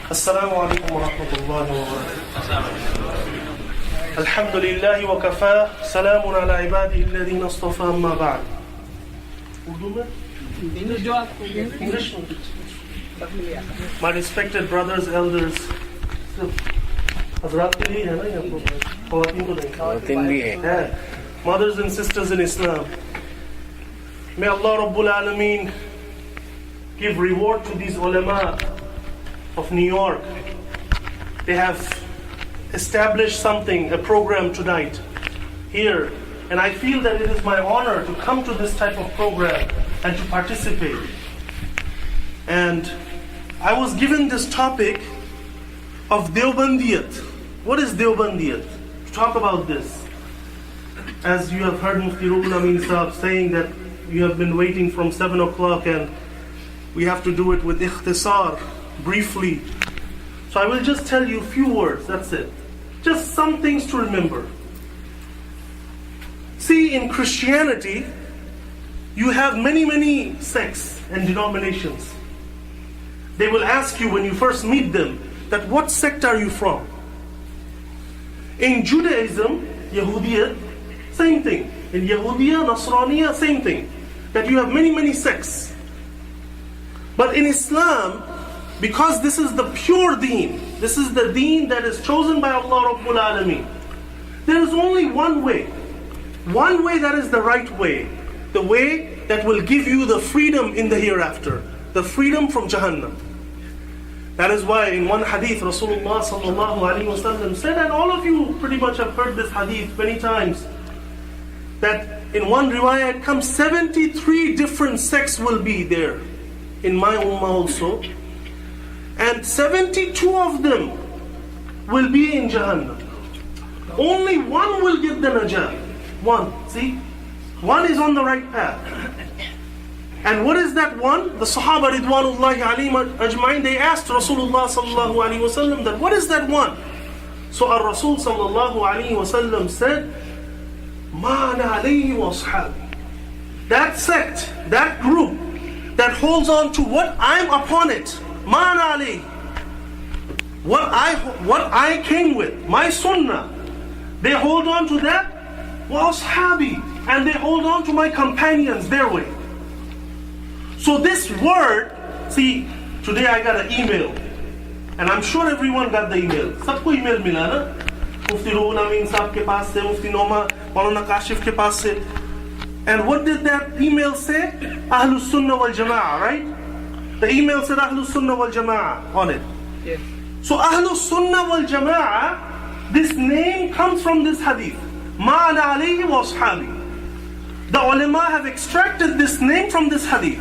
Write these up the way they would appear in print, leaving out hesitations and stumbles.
Assalamu alaikum wa rahmatullahi wa barakatuh. Alhamdulillahi wa kafa, salamun ala ibadihi alladhina astafa amma ba'd. Urdu mein? English. My respected brothers, elders, Hazrat ke liye hai na ye program? Khawateen ko nahi. Khawateen bhi hai. Mothers and sisters in Islam, may Allah Rabbul Alameen give reward to these ulama of New York. They have established something, a program tonight here, and I feel that it is my honor to come to this type of program and to participate. And I was given this topic of Deobandiyat. What is Deobandiyat? To talk about this. As you have heard Mufti Ruhul Amin Sahib saying that you have been waiting from 7 o'clock and we have to do it with ikhtisar, briefly. So I will just tell you a few words, that's it. Just some things to remember. See, in Christianity, you have many sects and denominations. They will ask you when you first meet them, that what sect are you from? In Judaism, Yahudiyat, same thing. In Yahudiya, Nasraniya, same thing. That you have many sects. But in Islam, because this is the pure deen, this is the deen that is chosen by Allah Rabbul Alameen, there is only one way. One way that is the right way. The way that will give you the freedom in the hereafter. The freedom from Jahannam. That is why in one hadith, Rasulullah sallallahu alaihi wasallam said, and all of you pretty much have heard this hadith many times, that in one riwayah it comes 73 different sects will be there in my ummah also, and 72 of them will be in Jahannam. Only one will get the najah. One, see? One is on the right path. And what is that one? The Sahaba Ridwanullahi alayhim ajma'in, they asked Rasulullah sallallahu alayhi wasallam that what is that one? So our Rasul sallallahu alayhi wasallam said, Ma ana alayhi wa ashabi. That sect, that group that holds on to what I'm upon it, Ma ana alayhi, what I came with, my sunnah, they hold on to that, wa ashabi, and they hold on to my companions, their way. So this word, see, today I got an email, and I'm sure everyone got the email. Sabko email mila na? Mufti Ruhul Amin Sahib ke paas se, Mufti Noma, Moulana Kashif ke paas se. And what did that email say? Ahlus Sunnah wal Jama'ah, right? The email said Ahlus Sunnah wal Jama'ah on it. Yes. So Ahlus Sunnah wal Jama'ah, this name comes from this hadith. Ma ana alayhi wa ashabi. The ulama have extracted this name from this hadith.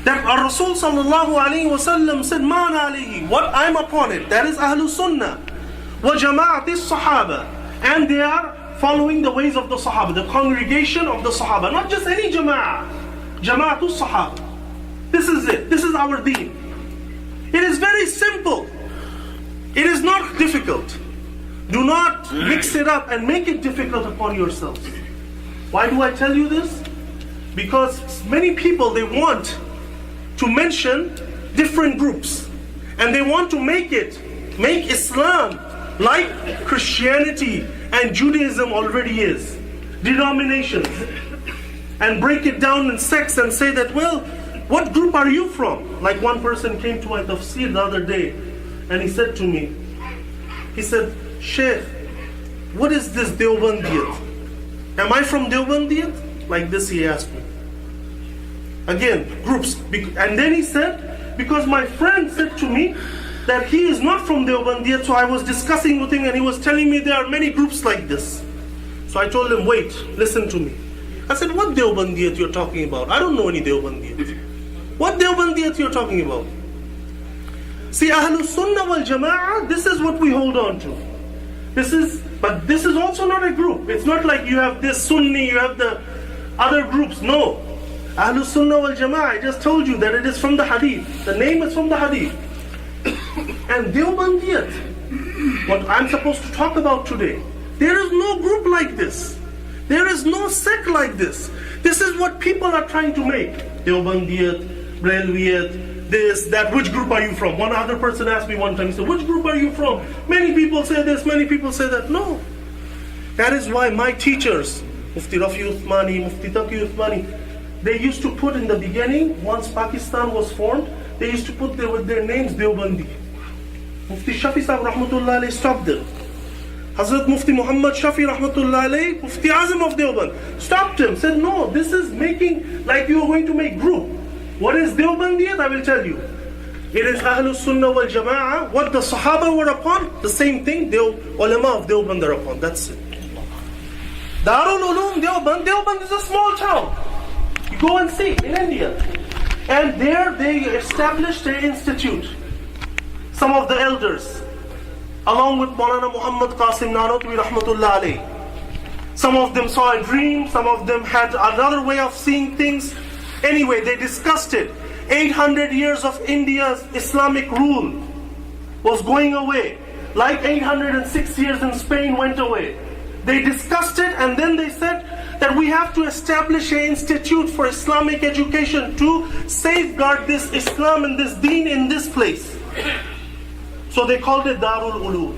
That our Rasul sallallahu alayhi wa sallam said, Ma ana alayhi, what I'm upon it, that is Ahlus Sunnah. Wa jama'ati sahaba. And they are following the ways of the Sahaba, the congregation of the Sahaba. Not just any jama'ah. Jama'atu Sahaba. This is it. This is our deen. It is very simple. It is not difficult. Do not mix it up and make it difficult upon yourselves. Why do I tell you this? Because many people, they want to mention different groups. And they want to make Islam like Christianity and Judaism already is. Denominations. And break it down in sects and say that, well, what group are you from? Like one person came to my tafsir the other day and he said to me, he said, Sheikh, what is this Deobandiyat? Am I from Deobandiyat? Like this he asked me. Again, groups. And then he said, because my friend said to me that he is not from Deobandiyat, so I was discussing with him and he was telling me there are many groups like this. So I told him, wait, listen to me. I said, what Deobandiyat you're talking about? I don't know any Deobandiyat. What Deobandiyat you're talking about? See, Ahlus Sunnah wal Jama'ah, this is what we hold on to. But this is also not a group. It's not like you have this Sunni, you have the other groups. No. Ahlus Sunnah wal Jama'ah, I just told you that it is from the Hadith. The name is from the Hadith. And Deobandiyat, what I'm supposed to talk about today, there is no group like this. There is no sect like this. This is what people are trying to make. Deobandiyat, Brelwiyat, this, that, which group are you from? One other person asked me one time, he said, which group are you from? Many people say this, many people say that. No. That is why my teachers, Mufti Rafi Uthmani, Mufti Taqi Uthmani, they used to put in the beginning, once Pakistan was formed, they used to put there with their names Deobandi. Mufti Shafi Sahib Rahmatullah alayhi stopped them. Hazrat Mufti Muhammad Shafi Rahmatullah alayhi, Mufti Azam of Deoband, stopped him, said, no, this is making like you are going to make group. What is Deobandiyat? I will tell you. It is Ahlus Sunnah wal Jama'ah, what the Sahaba were upon, the same thing, the ulama of Deoband are upon. That's it. Darul Ulum Deoband, Deoband is a small town. You go and see in India. And there they established an institute. Some of the elders, along with Moulana Muhammad Qasim Nanotwi Rahmatullah alayhi. Some of them saw a dream, some of them had another way of seeing things. Anyway, they discussed it. 800 years of India's Islamic rule was going away, like 806 years in Spain went away. They discussed it and then they said that we have to establish an institute for Islamic education to safeguard this Islam and this deen in this place. So they called it Darul Ulum.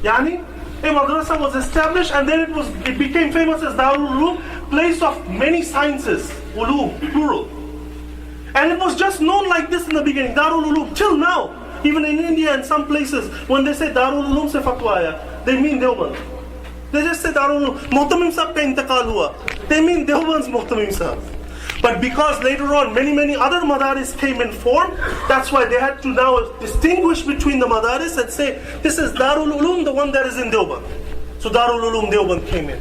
Yani, a madrasa was established and then it became famous as Darul Ulum, place of many sciences, ulum, plural. And it was just known like this in the beginning, Darul Ulum, till now. Even in India and some places, when they say Darul Ulum se fatwa aaya, they mean Deoband. They just say Darul Ulum, Muhtamim Sahib ka intiqal hua. They mean Deoband's Muhtamim Sahib. But because later on many other madaris came in form, that's why they had to now distinguish between the madaris and say, this is Darul Ulum, the one that is in Deoband. So Darul Ulum Deoband came in.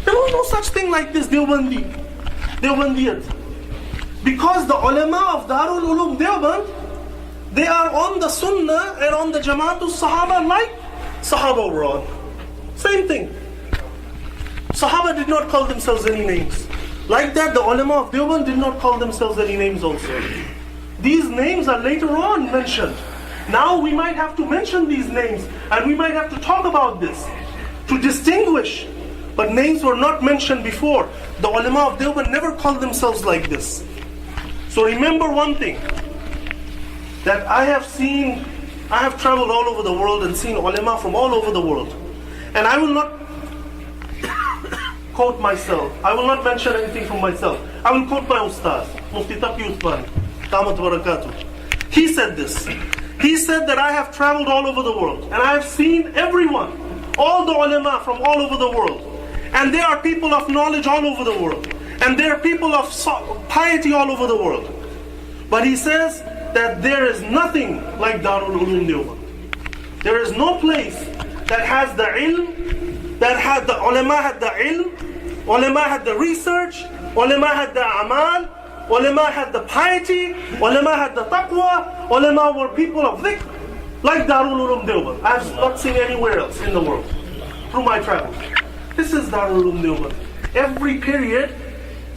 There was no such thing like this Deobandiyat. Because the ulama of Darul Ulum Deoband, they are on the Sunnah and on the Jamaatul Sahaba like Sahaba were on. Same thing. Sahaba did not call themselves any names. Like that, the ulama of Deoband did not call themselves any names also. These names are later on mentioned. Now we might have to mention these names and we might have to talk about this to distinguish. But names were not mentioned before. The ulama of Deoband never called themselves like this. So remember one thing, that I have traveled all over the world and seen ulama from all over the world. And I will not quote myself. I will not mention anything from myself. I will quote my ustaz, Mufti Taqi Uthmani, Damat Barakatuh. He said this. He said that I have traveled all over the world and I have seen everyone, all the ulama from all over the world. And there are people of knowledge all over the world. And there are people of piety all over the world. But he says that there is nothing like Darul Ulum Deoband. There is no place that has the ilm, that had the ulama had the ilm, ulama had the research, ulama had the amal, ulama had the piety, ulama had the taqwa, ulama were people of dhikr, like Darul Ulum Deoband. I have not seen anywhere else in the world through my travels. This is Darul Ulum Deoband. Every period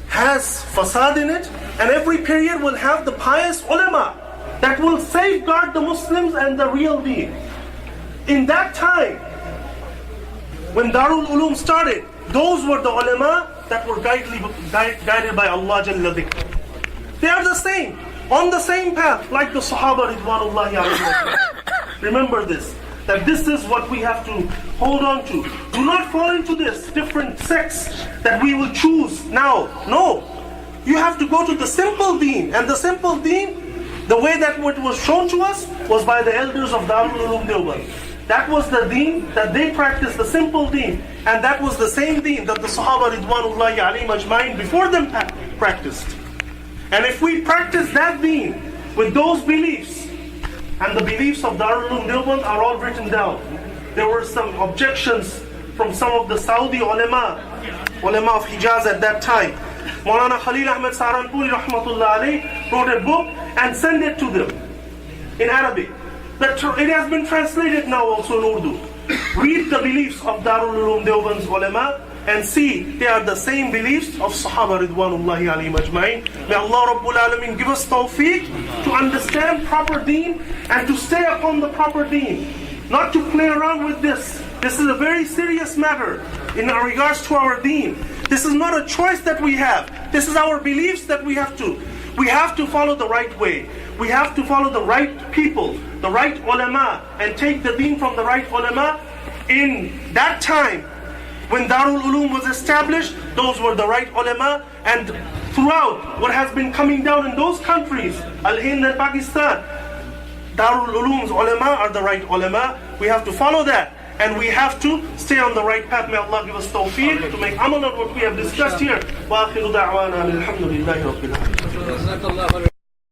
has fasad in it, and every period will have the pious ulama that will safeguard the Muslims and the real deen. In that time, when Darul Ulum started, those were the ulama that were guided by Allah Jalla Dhikr. They are the same, on the same path, like the Sahaba Ridwanullahi alayhim. Remember this, that this is what we have to hold on to. Do not fall into this different sects that we will choose now. No, you have to go to the simple deen, and the simple deen, the way that what was shown to us was by the elders of Darul Ulum Deoband. That was the deen that they practiced, the simple deen. And that was the same deen that the Sahaba Ridwanullahi alayhim ajma'in before them practiced. And if we practice that deen with those beliefs, and the beliefs of Darul Ulum Deoband are all written down. There were some objections from some of the Saudi ulama of Hijaz at that time. Moulana Khalil Ahmed Saharanpuri Rahmatullah alayhi wrote a book and sent it to them in Arabic. It has been translated now also in Urdu. Read the beliefs of Darul Ulum Deoband's ulama and see they are the same beliefs of Sahaba Ridwanullahi alayhim ajma'in. May Allah Rabbul Alameen give us tawfiq to understand proper deen and to stay upon the proper deen. Not to play around with this. This is a very serious matter in regards to our deen. This is not a choice that we have. This is our beliefs that we have to. We have to follow the right way. We have to follow the right people, the right ulama, and take the deen from the right ulama. In that time, when Darul Uloom was established, those were the right ulama, and throughout what has been coming down in those countries, Al-Hind and Pakistan, Darul Uloom's ulama are the right ulama. We have to follow that, and we have to stay on the right path. May Allah give us tawfiq to make amal on what we have discussed here. Wa akhiru da'wana alhamdulillahi rabbil alamin.